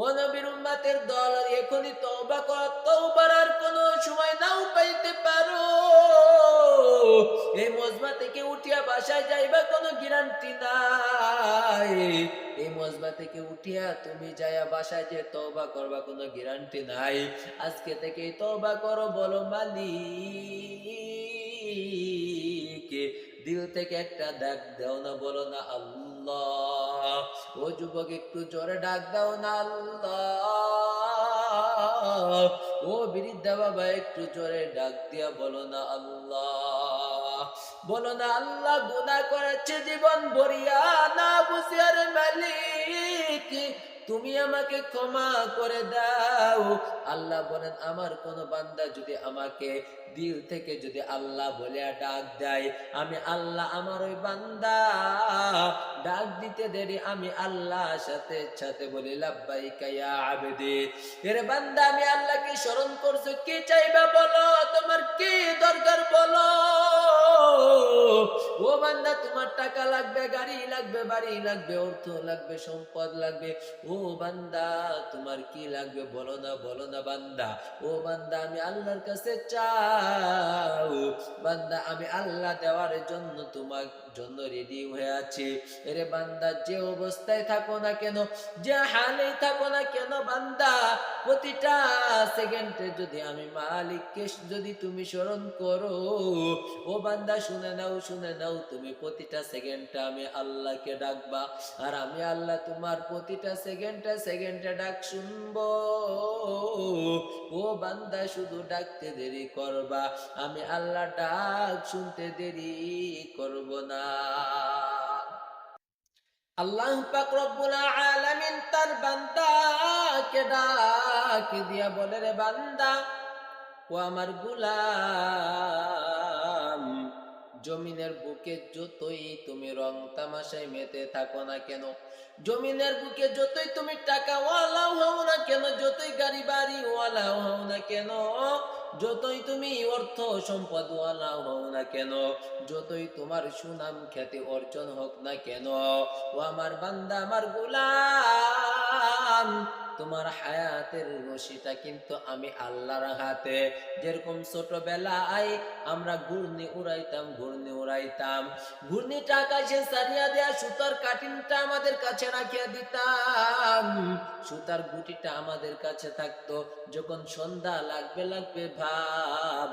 ও নবীর উম্মতের দল, এখনই তওবা কর, তওবার আর কোনো সময় নাও পাইতে পারো। এই মজমা থেকে উঠিয়া বাসায় যাইবা কোনো গ্যারান্টি নাই। এই মজমা থেকে উঠিয়া তুমি যাইয়া বাসায় যে তওবা করবা কোনো গ্যারান্টি নাই। আজকে থেকে তওবা করো, বলো মালিক। দিল থেকে একটা ডাক দাও না, বলো না আল্লাহ। ও যুবক, একটু জোরে ডাক দাও না আল্লাহ। ও বৃদ্ধা বাবা, একটু জোরে ডাক দিয়া বলো না আল্লাহ। বলো না আল্লাহ, গুনাহ করেছে জীবন ভরিয়া, না বুঝিয়ার মালিক তুমি আমাকে ক্ষমা করে দাও। আল্লাহ বলেন, আমার কোন বান্দা যদি আমাকে দিল থেকে যদি আল্লাহ বলে ডাক দেয়, আমি আল্লাহ আমার ওই বান্দা ডাক দিতে দেরি, আমি আল্লাহ সাথে সাথে বলি লাব্বাইকা ইয়া আবদি। এর বান্দা, আমি আল্লাহকে স্মরণ করছো, কি চাইবা বলো, তোমার কি দরকার বলো। ও বান্দা, তোমার টাকা লাগবে, গাড়ি লাগবে, বাড়ি লাগবে, অর্থ লাগবে, সম্পদ লাগবে। ও বান্দা, তোমার কি লাগবে বলো না, বলো না বান্দা। ও বান্দা, আমি আল্লাহর কাছে চাও। বান্দা, আমি আল্লাহ দেওয়ার জন্য তোমার জন্য রেডি হয়ে আছি। এরে বান্দা, যে অবস্থায় থাকো না কেন, যে হালে থাকো না কেন বান্দা, প্রতিটা সেকেন্ডে যদি আমি মালিককে যদি তুমি স্মরণ করো, ও বান্দা শুনে নাও, শুনে নাও, তুমি প্রতিটা সেকেন্ডে আমি আল্লাহকে ডাকবা, আর আমি আল্লাহ তোমার প্রতিটা সেকেন্ডে সেকেন্ডে ডাক শুনবো। ও বান্দা, শুধু ডাকতে দেরি করবা, আমি আল্লাহ ডাক শুনতে দেরি করব না। আল্লাহ পাক রব্বুল আলামিন তার বান্দাকে ডাক দিয়া বলে, রে বান্দা, ও আমার গোলাম, জমিনের বুকে যতই তুমি রং তামাশায় মেতে থাকো না কেন, জমিনের বুকে যতই তুমি টাকাওয়ালাও হও না কেন, যতই গাড়ি বাড়িওয়ালাও হও না কেন, যতই তুমি অর্থ সম্পদওয়ালাও হও না কেন, যতই তোমার সুনাম খ্যাতি অর্জন হোক না কেন, ও আমার বান্দা, আমার গোলাম, তোমার হায়াতের রশিটা কিন্তু আমি আল্লাহর হাতে। যেরকম ছোটবেলায় আমরা ঘূর্ণি উড়াইতাম, ঘূর্ণি উড়াইতাম, ঘূর্ণিটা আকাশে ছাড়িয়া দেয়া সুতার কাটিংটা আমাদের কাছে রাখিয়া দিতাম, সুতার গুটিটা আমাদের কাছে থাকতো। যখন সন্ধ্যা লাগবে লাগবে ভাব,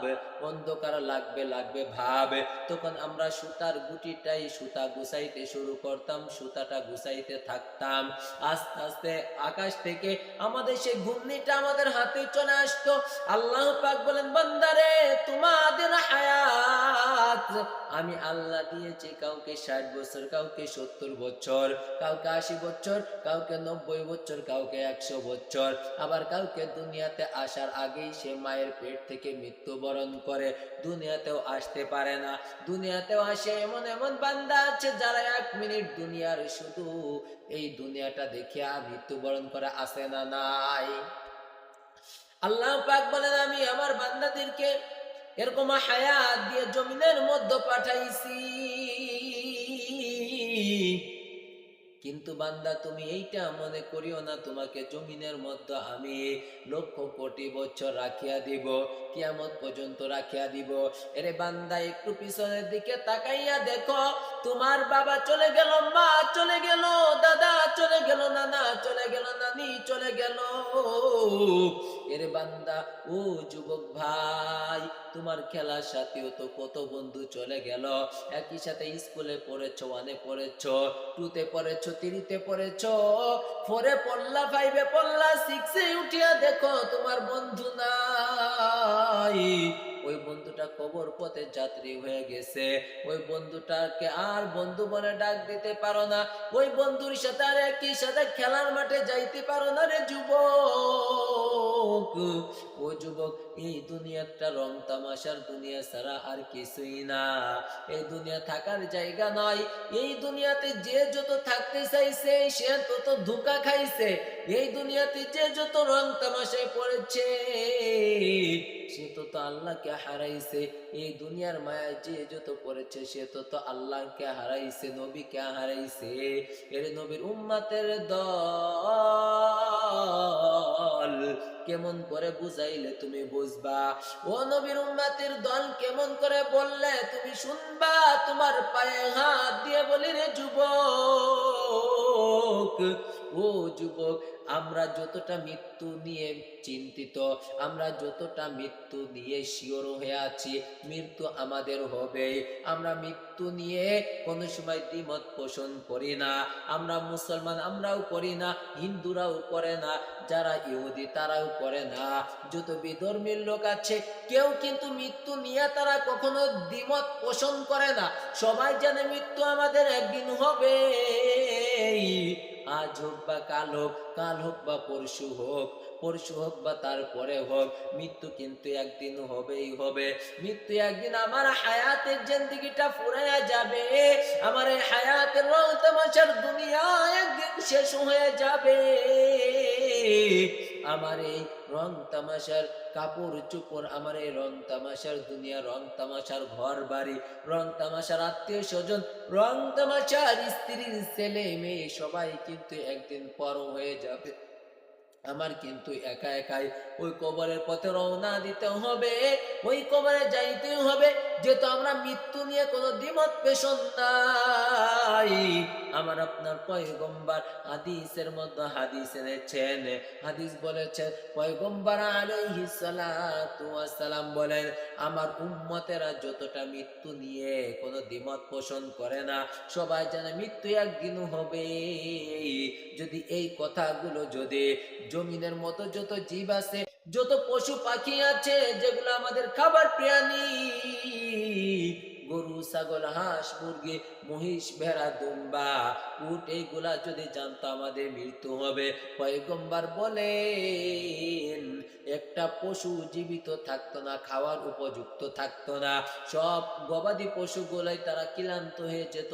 অন্ধকার লাগবে লাগবে ভাব, তখন আমরা সুতার গুটিটাই সুতা গুছাইতে শুরু করতাম, সুতাটা গুছাইতে থাকতাম। আস্তে আস্তে আকাশ থেকে আমাদের সেই ঘূর্ণিটা আমাদের হাতে চলে আসতো। আল্লাহ পাক বলেন, বান্দারে, তোমাদের হায়াত আমি আল্লাহ দিয়েছি, কাউকে 60 বছর, কাউকে 70 বছর, কাউকে 80 বছর, কাউকে 90 বছর, কাউকে 100 বছর, আবার কাউকে দুনিয়াতে আসার আগেই সে মায়ের পেট থেকে মৃত্যুবরণ করে, দুনিয়াতেও আসতে পারে না। দুনিয়াতেও আসে এমন এমন বান্দা আছে যারা 1 মিনিট দুনিয়ার শুধু এই দুনিয়াটা দেখিয়া মৃত্যুবরণ করে, আসে না নাই। আল্লাহ পাক বলেন, আমি আমার বান্দাদেরকে এরকম হায়াত দিয়ে জমিনের মধ্যে পাঠাইছি, কিন্তু বান্দা তুমি এইটা মনে করিও না তোমাকে জমিনের মধ্যে আমি লক্ষ কোটি বছর রাখিয়া দিব, কিয়ামত পর্যন্ত রাখিয়া দিব। এরে বান্দা, একটু পিছনের দিকে তাকাইয়া দেখো, তোমার বাবা চলে গেল, মা চলে গেল, দাদা চলে গেল, নানা চলে গেল, নানি চলে গেল। এরে বান্দা, ও যুবক ভাই, তোমার খেলার সাথেও তো কত বন্ধু চলে গেল, একই সাথে স্কুলে পড়েছো, 1-এ পড়েছো, 2-তে পড়েছো, 3-তে পড়েছো, 4-এ পড়লা, 5-এ পড়লা, 6-এ উঠিয়া দেখো তোমার বন্ধু নাই। ওই বন্ধুটা কবর পথে যাত্রী হয়ে গেছে, ওই বন্ধুটাকে আর বন্ধু বলে ডাক দিতে পারো না, ওই বন্ধুর সাথে আর একই সাথে খেলার মাঠে যাইতে পারো না। রে যুবক, ও যুবক, এই দুনিয়াটা রং তামাশার দুনিয়া ছাড়া আর কিছুই না। এই দুনিয়া থাকার জায়গা নয়। এই দুনিয়াতে যে যত থাকতে চাইছে সে তত ধোঁকা খাইছে। এই দুনিয়াতে যে যত রং তামাশায় পড়েছে সে তত আল্লাহকে হারাইছে। এই দুনিয়ার মায়ায় যে যত পড়েছে সে তত আল্লাহকে হারাইছে, নবীকে হারাইছে। এর নবীর উম্মতের দল, কেমন করে বুঝাইলে তুমি বুঝবা? ও নবীর উম্মতের দল, কেমন করে বললে তুমি শুনবা? তোমার পায়ে হাত দিয়ে বলি রে যুবক, ও যুবক, আমরা যতটা মৃত্যু নিয়ে চিন্তিত, আমরা যতটা মৃত্যু নিয়ে শিওর হয়ে আছি মৃত্যু আমাদের হবে, আমরা মৃত্যু নিয়ে কোনো সময় দ্বিমত পোষণ করি না। আমরা মুসলমান আমরাও করি না, হিন্দুরাও করে না, যারা ইহুদি তারাও করে না, যত বিধর্মীর লোক আছে কেউ কিন্তু মৃত্যু নিয়ে তারা কখনো দ্বিমত পোষণ করে না। সবাই জানে মৃত্যু আমাদের একদিন হবে, আজ হোক বা কাল হোক, কাল হোক বা পরশু হোক, পরশু হোক বা তারপরে হোক, মৃত্যু কিন্তু একদিন হবেই হবে। মৃত্যু একদিন আমার হায়াতের জিন্দেগিটা ফুরাইয়া যাবে, আমার এই হায়াতের রং তামাশার দুনিয়া একদিন শেষ হয়ে যাবে। আমার এই রং তামাশার কাপড় চোপড়, আমার এই রং তামাশার দুনিয়া, রং তামাশার ঘর বাড়ি, রং তামাশার আত্মীয় স্বজন, রং তামাশার স্ত্রীর ছেলে মেয়ে সবাই কিন্তু একদিন পর হয়ে যাবে। আমার কিন্তু একা একাই ওই কবরের পথে রওনা দিতে হবে, ওই কবরে যাইতে হবে, যেহেতু আমরা মৃত্যু নিয়ে কোনো দ্বিমত পোষণ নাই। আমার আপনার পয়গম্বর হাদিসের মধ্যে হাদিস এনেছেন, হাদিস বলেছেন, পয়গম্বর আলাইহিস সালাতু ওয়াস সালাম বলেন, আমার উম্মতেরা যতটা মৃত্যু নিয়ে কোনো দ্বিমত পোষণ করে না, সবাই জানে মৃত্যু একদিন হবে। যদি এই কথাগুলো যদি জমিনের মতো যত জীব আছে, যত পশু পাখি আছে যেগুলো আমাদের খাবার প্রাণী, গরু ছাগল হাঁস মুরগি মহিষ ভেড়া দুম্বা উট, এইগুলা যদি জানতো আমাদের মৃত্যু হবে, পয়গম্বর বলেন একটা পশু জীবিত থাকতো না, খাওয়ার উপযুক্ত থাকতো না। সব গবাদি পশুগুলাই তারা ক্লান্ত হয়ে যেত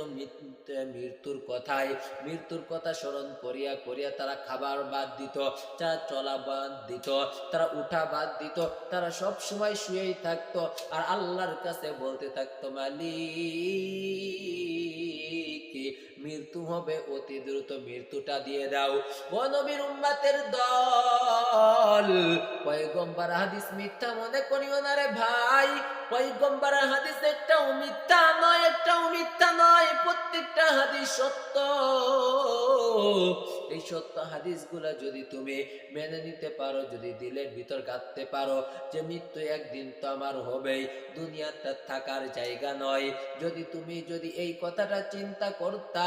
মৃত্যুর কথায়, মৃত্যুর কথা স্মরণ করিয়া করিয়া তারা খাবার বাদ দিত, তারা চলা বাদ দিত, তারা উঠা বাদ দিত, তারা সব সময় শুয়েই থাকতো আর আল্লাহর কাছে বলতে থাকতো, মালিক মৃত্যু হবে অতি দ্রুত, মৃত্যুটা দিয়ে দাও। ও নবীর উম্মতের দল, পয়গম্বর হাদিস মিথ্যা মনে করিও না রে ভাই, পয়গম্বর হাদিস একটাও মিথ্যা নয়, একটাও মিথ্যা নয়, প্রত্যেকটা হাদিস সত্য। এই সত্য হাদিসগুলা যদি তুমি মেনে নিতে পারো, যদি দিলের ভিতর গাঁথতে পারো যে মৃত্যু একদিন তো আমার হবেই, দুনিয়াটা থাকার জায়গা নয়, যদি এই কথাটা চিন্তা করতা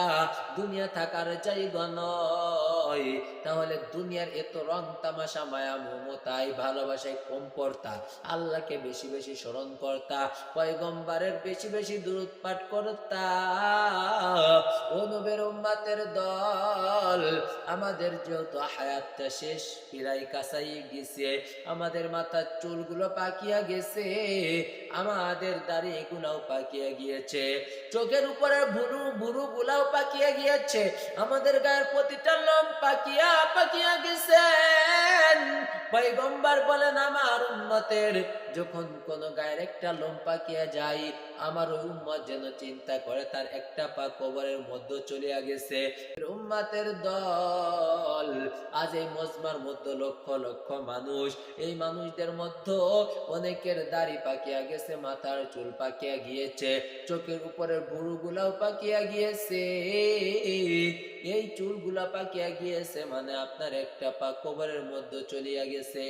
দুনিয়া থাকার জায়গা নয়, তাহলে দুনিয়ার এত রং তামাশা মায়া মমতায় ভালোবাসায় কম পড়তা, আল্লাহকে বেশি বেশি স্মরণ করতা, পয়গম্বরের বেশি বেশি দুরূদ পাঠ করতা। ও নবীর উম্মতের দল, আমাদের যেহেতু হায়াতটা শেষ প্রায় কাছাই গেছে, আমাদের মাথার চুলগুলো পাকিয়া গেছে, আমাদের দাড়ি গুলাও পাকিয়া গিয়েছে, চোখের উপরে ভুরু ভুরু গুলাও পাকিয়া গিয়েছে, আমাদের গায়ের প্রতিটা লোম পাকিয়া পাকিয়া গেছে। পয়গম্বর বলেন, আমার উম্মতের যখন কোন গায়ের একটা লোম পাকিয়া যায়, আমার ওই উম্মত যেন চিন্তা করে তার একটা পা কবরের মধ্যে চলিয়া গেছে। উম্মতের দল, আজ এই মজমার মধ্যে লক্ষ লক্ষ মানুষ, এই মানুষদের মধ্যে অনেকের দাড়ি পাকিয়া গেছে, মাথার চুল পাকিয়া গিয়েছে, চোখের উপরের ভুরু গুলাও পাকিয়া গিয়েছে। এই চুলগুলা পাকিয়া গিয়েছে মানে আপনার একটা পা কবরের মধ্যে চলিয়া গেছে।